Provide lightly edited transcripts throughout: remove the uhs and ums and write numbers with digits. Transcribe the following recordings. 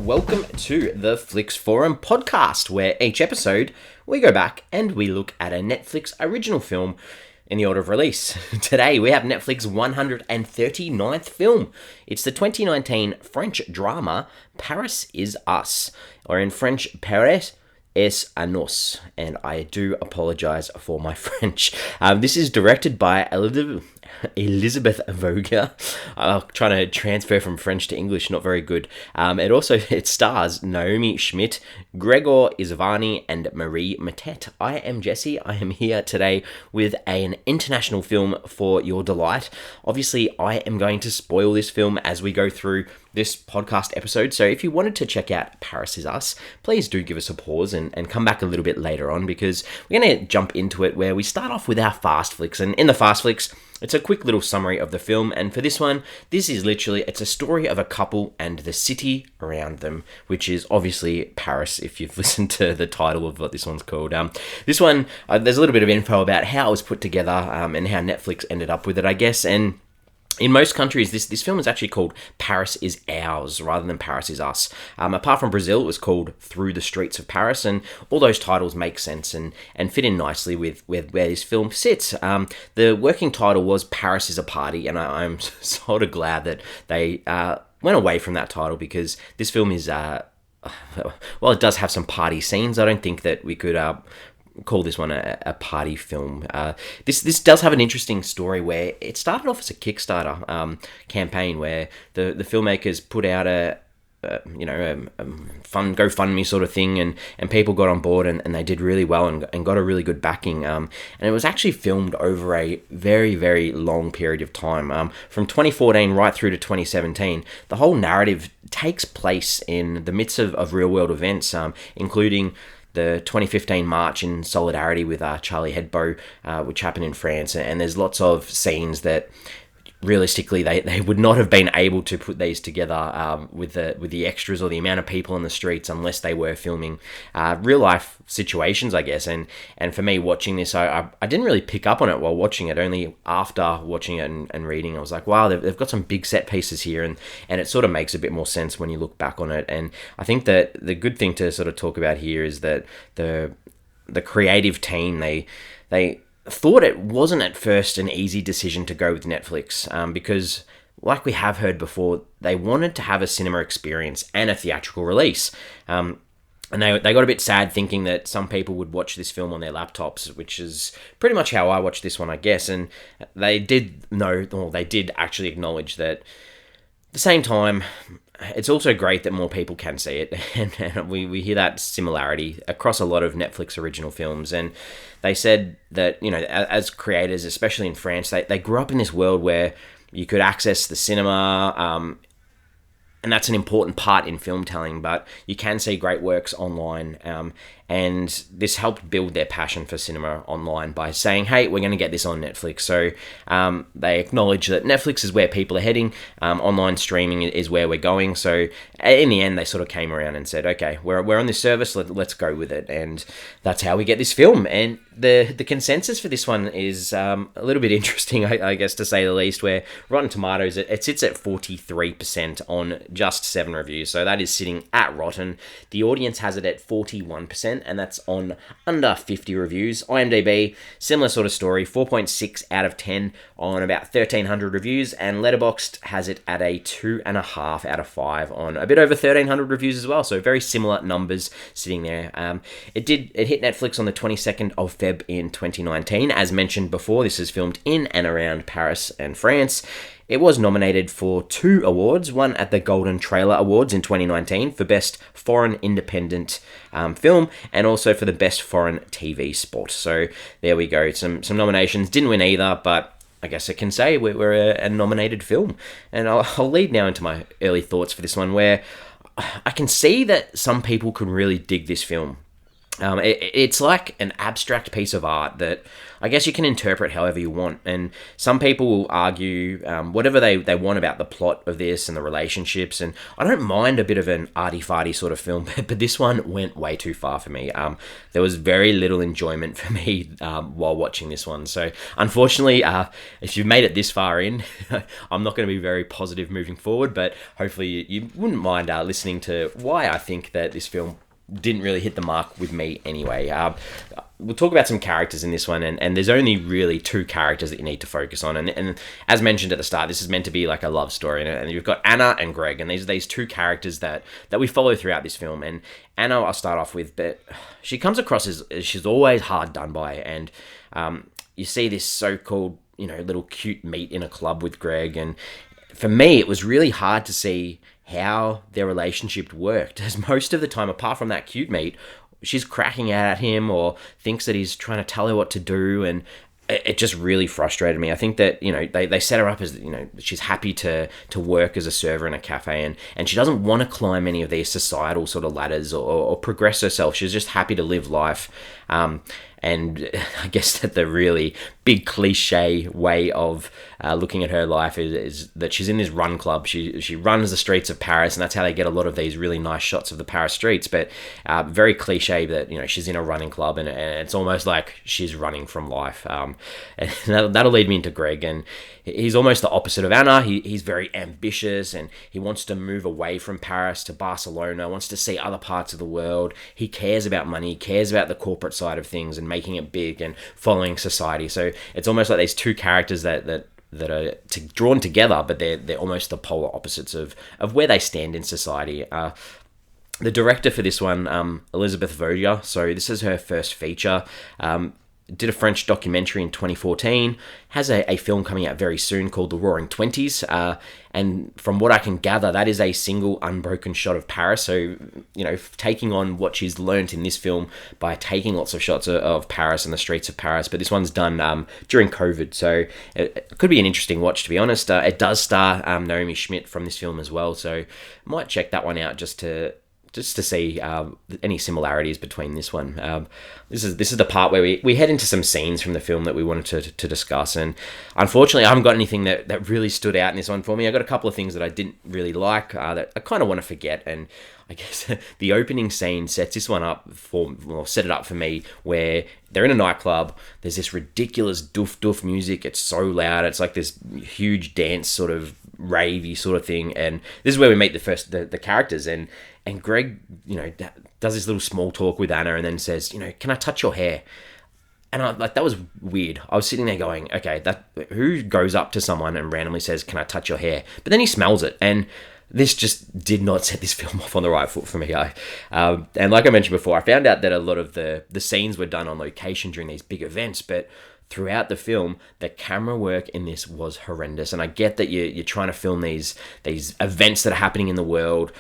welcome to the Flix Forum podcast, where each episode we go back and we look at a Netflix original film in the order of release. Today we have Netflix's 139th film. It's the 2019 French drama Paris is Us, or in French, Paris est à nous, and I do apologise for my French. This is directed by Elisabeth Vogier. I'm trying to transfer from French to English, not very good. It stars Noemie Schmidt, Gregoire, Isvarine, and Marie Mottet. I am Jesse. I am here today with an international film for your delight. Obviously, I am going to spoil this film as we go through this podcast episode, so if you wanted to check out Paris is Us, please do give us a pause and come back a little bit later on, because we're going to jump into it where we start off with our Fast Flicks. And in the Fast Flicks, it's a quick little summary of the film, and for this one, it's a story of a couple and the city around them, which is obviously Paris, if you've listened to the title of what this one's called. This one, there's a little bit of info about how it was put together and how Netflix ended up with it, I guess, and in most countries, this film is actually called Paris is Ours rather than Paris is Us. Apart from Brazil, it was called Through the Streets of Paris, and all those titles make sense and fit in nicely with where this film sits. The working title was Paris is a Party, and I'm sort of glad that they went away from that title, because this film is, well, it does have some party scenes. I don't think that we could call this one a party film. This does have an interesting story where it started off as a Kickstarter campaign where the filmmakers put out a fun GoFundMe sort of thing, and people got on board and they did really well and got a really good backing. And it was actually filmed over a very, very long period of time. From 2014 right through to 2017, the whole narrative takes place in the midst of real world events, including the 2015 March in solidarity with Charlie Hebdo, which happened in France, and there's lots of scenes that realistically they would not have been able to put these together with the extras or the amount of people in the streets unless they were filming real life situations, I guess. And for me, watching this, I didn't really pick up on it while watching it. Only after watching it and reading, I was like, wow, they've got some big set pieces here, and it sort of makes a bit more sense when you look back on it. And I think that the good thing to sort of talk about here is that the creative team, they thought it wasn't at first an easy decision to go with Netflix, because, like we have heard before, they wanted to have a cinema experience and a theatrical release. And they got a bit sad thinking that some people would watch this film on their laptops, which is pretty much how I watched this one, I guess. And they did actually acknowledge that at the same time, it's also great that more people can see it, and we hear that similarity across a lot of Netflix original films. And they said that, as creators, especially in France, they grew up in this world where you could access the cinema, and that's an important part in film telling, but you can see great works online, and this helped build their passion for cinema online by saying, hey, we're going to get this on Netflix. So they acknowledge that Netflix is where people are heading, online streaming is where we're going. So in the end, they sort of came around and said, okay, we're on this service, let's go with it. And that's how we get this film. And the consensus for this one is a little bit interesting, I guess, to say the least, where Rotten Tomatoes, it sits at 43% on just 7 reviews. So that is sitting at Rotten. The audience has it at 41%, and that's on under 50 reviews. IMDb, similar sort of story, 4.6 out of 10 on about 1,300 reviews, and Letterboxd has it at a 2.5 out of 5 on a bit over 1,300 reviews as well. So very similar numbers sitting there. It hit Netflix on the 22nd of Feb in 2019. As mentioned before, this is filmed in and around Paris and France. It was nominated for 2 awards, one at the Golden Trailer Awards in 2019 for Best Foreign Independent Film, and also for the Best Foreign TV Spot. So there we go, some nominations. Didn't win either, but I guess I can say we're a nominated film. And I'll lead now into my early thoughts for this one, where I can see that some people could really dig this film. It's like an abstract piece of art that I guess you can interpret however you want, and some people will argue whatever they want about the plot of this and the relationships, and I don't mind a bit of an arty-farty sort of film, but this one went way too far for me. There was very little enjoyment for me while watching this one, so unfortunately, if you've made it this far in, I'm not going to be very positive moving forward, but hopefully you wouldn't mind listening to why I think that this film didn't really hit the mark with me anyway. We'll talk about some characters in this one, and there's only really two characters that you need to focus on. And as mentioned at the start, this is meant to be like a love story, and you've got Anna and Greg, and these two characters that we follow throughout this film. And Anna, I'll start off with, but she comes across as she's always hard done by, and you see this so-called, little cute meet in a club with Greg, and for me, it was really hard to see how their relationship worked, as most of the time, apart from that cute meet, she's cracking out at him or thinks that he's trying to tell her what to do, and it just really frustrated me. I think that, they set her up as, she's happy to work as a server in a cafe, and she doesn't want to climb any of these societal sort of ladders or progress herself. She's just happy to live life. And I guess that the really big cliche way of looking at her life is that she's in this run club. She runs the streets of Paris, and that's how they get a lot of these really nice shots of the Paris streets. But very cliche that she's in a running club, and it's almost like she's running from life. And that'll lead me into Greg, and he's almost the opposite of Anna. He's very ambitious, and he wants to move away from Paris to Barcelona, wants to see other parts of the world. He cares about money, cares about the corporate side of things and making it big and following society. So it's almost like these two characters that are drawn together, but they're almost the polar opposites of where they stand in society. The director for this one, Elisabeth Vogier, so this is her first feature. Did a French documentary in 2014, has a film coming out very soon called The Roaring Twenties, and from what I can gather, that is a single unbroken shot of Paris, so, taking on what she's learnt in this film by taking lots of shots of Paris and the streets of Paris, but this one's done during COVID, so it could be an interesting watch, to be honest. It does star Noemie Schmidt from this film as well, so might check that one out just to see any similarities between this one. This is the part where we head into some scenes from the film that we wanted to discuss, and unfortunately I haven't got anything that really stood out in this one for me. I got a couple of things that I didn't really like that I kind of want to forget, and I guess the opening scene sets this one up set it up for me, where they're in a nightclub, there's this ridiculous doof music, it's so loud, it's like this huge dance sort of ravey sort of thing, and this is where we meet the characters, and Greg, does this little small talk with Anna and then says, can I touch your hair? And that was weird. I was sitting there going, okay, who goes up to someone and randomly says, can I touch your hair? But then he smells it, and this just did not set this film off on the right foot for me. And like I mentioned before, I found out that a lot of the scenes were done on location during these big events, but throughout the film, the camera work in this was horrendous. And I get that you're trying to film these events that are happening in the world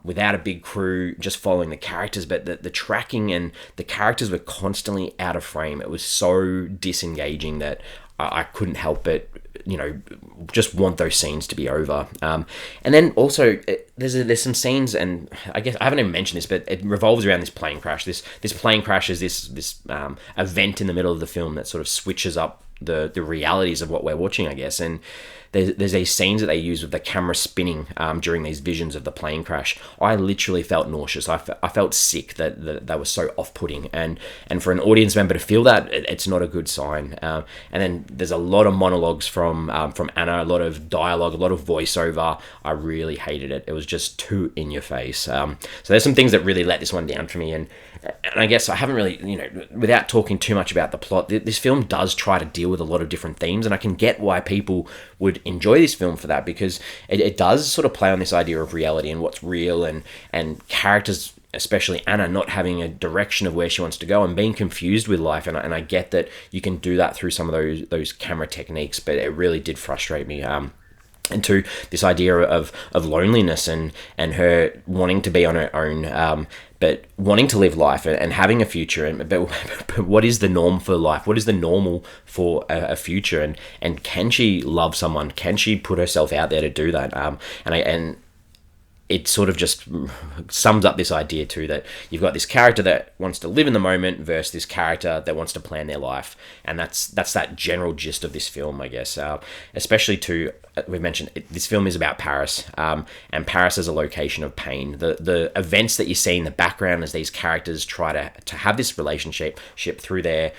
without a big crew, just following the characters, but the tracking and the characters were constantly out of frame. It was so disengaging that I couldn't help but, just want those scenes to be over. And then also, there's some scenes, and I guess I haven't even mentioned this, but it revolves around this plane crash. This plane crash is this event in the middle of the film that sort of switches up the realities of what we're watching, I guess. And there's these scenes that they use with the camera spinning during these visions of the plane crash. I literally felt nauseous. I felt sick that they were so off-putting, and for an audience member to feel that, it's not a good sign. And then there's a lot of monologues from Anna, a lot of dialogue, a lot of voiceover. I really hated it. It was just too in your face. So there's some things that really let this one down for me, and I guess I haven't really, without talking too much about the plot, this film does try to deal with a lot of different themes, and I can get why people would enjoy this film for that, because it does sort of play on this idea of reality and what's real, and characters, especially Anna, not having a direction of where she wants to go and being confused with life, and I get that you can do that through some of those camera techniques, but it really did frustrate me. And to this idea of loneliness and her wanting to be on her own, but wanting to live life and having a future, but what is the norm for life? What is the normal for a future? And can she love someone? Can she put herself out there to do that? And it sort of just sums up this idea too, that you've got this character that wants to live in the moment versus this character that wants to plan their life, and that's that general gist of this film, I guess. Especially to, we've mentioned this film is about Paris, and Paris is a location of pain. The events that you see in the background as these characters try to have this relationship through their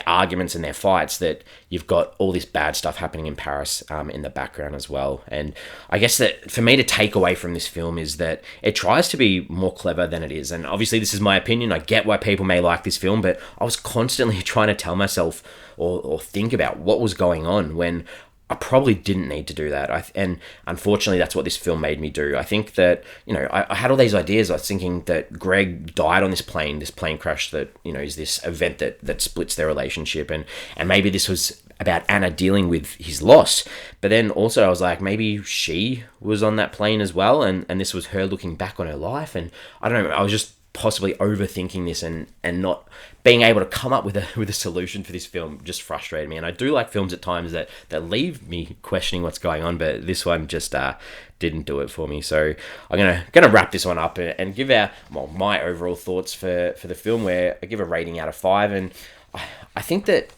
arguments and their fights, that you've got all this bad stuff happening in Paris in the background as well. And I guess that for me to take away from this film is that it tries to be more clever than it is. And obviously this is my opinion. I get why people may like this film, but I was constantly trying to tell myself or think about what was going on when I probably didn't need to do that. And unfortunately, that's what this film made me do. I think that, I had all these ideas. I was thinking that Greg died on this plane crash that, is this event that splits their relationship. And maybe this was about Anna dealing with his loss. But then also I was like, maybe she was on that plane as well. And this was her looking back on her life. And I don't know, I was just possibly overthinking this and not being able to come up with a solution for this film just frustrated me. And I do like films at times that leave me questioning what's going on, but this one just didn't do it for me. So I'm gonna wrap this one up and give my overall thoughts for the film, where I give a rating out of 5. And I think that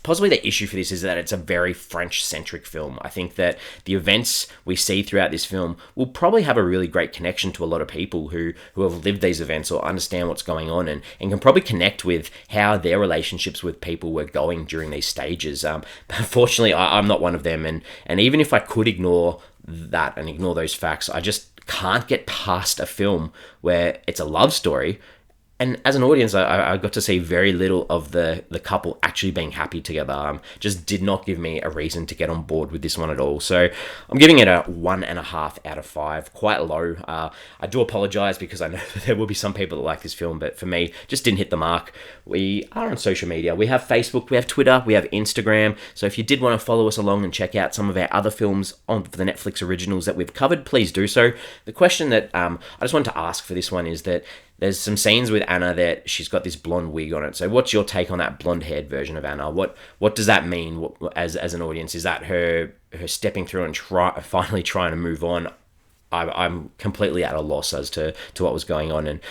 possibly the issue for this is that it's a very French-centric film. I think that the events we see throughout this film will probably have a really great connection to a lot of people who have lived these events or understand what's going on, and can probably connect with how their relationships with people were going during these stages. Unfortunately, I'm not one of them, and even if I could ignore that and ignore those facts, I just can't get past a film where it's a love story. And as an audience, I got to see very little of the couple actually being happy together. Just did not give me a reason to get on board with this one at all. So I'm giving it a 1.5 out of 5, quite low. I do apologize because I know that there will be some people that like this film, but for me, just didn't hit the mark. We are on social media. We have Facebook, we have Twitter, we have Instagram. So if you did want to follow us along and check out some of our other films on the Netflix originals that we've covered, please do so. The question that I just wanted to ask for this one is that there's some scenes with Anna that she's got this blonde wig on it. So what's your take on that blonde-haired version of Anna? What does that mean as an audience? Is that her stepping through and finally trying to move on? I'm completely at a loss as to what was going on. And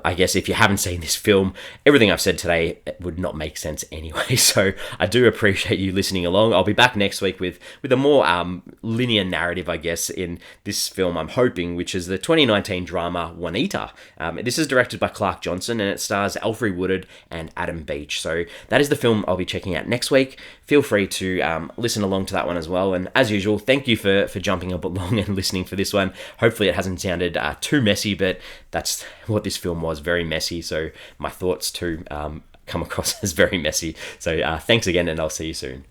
I guess if you haven't seen this film, everything I've said today would not make sense anyway. So I do appreciate you listening along. I'll be back next week with a more linear narrative, I guess, in this film, I'm hoping, which is the 2019 drama Juanita. This is directed by Clark Johnson, and it stars Alfre Woodard and Adam Beach. So that is the film I'll be checking out next week. Feel free to listen along to that one as well. And as usual, thank you for jumping up along and listening for this one. Hopefully it hasn't sounded too messy, but that's what this film was, very messy. So my thoughts too come across as very messy. So thanks again, and I'll see you soon.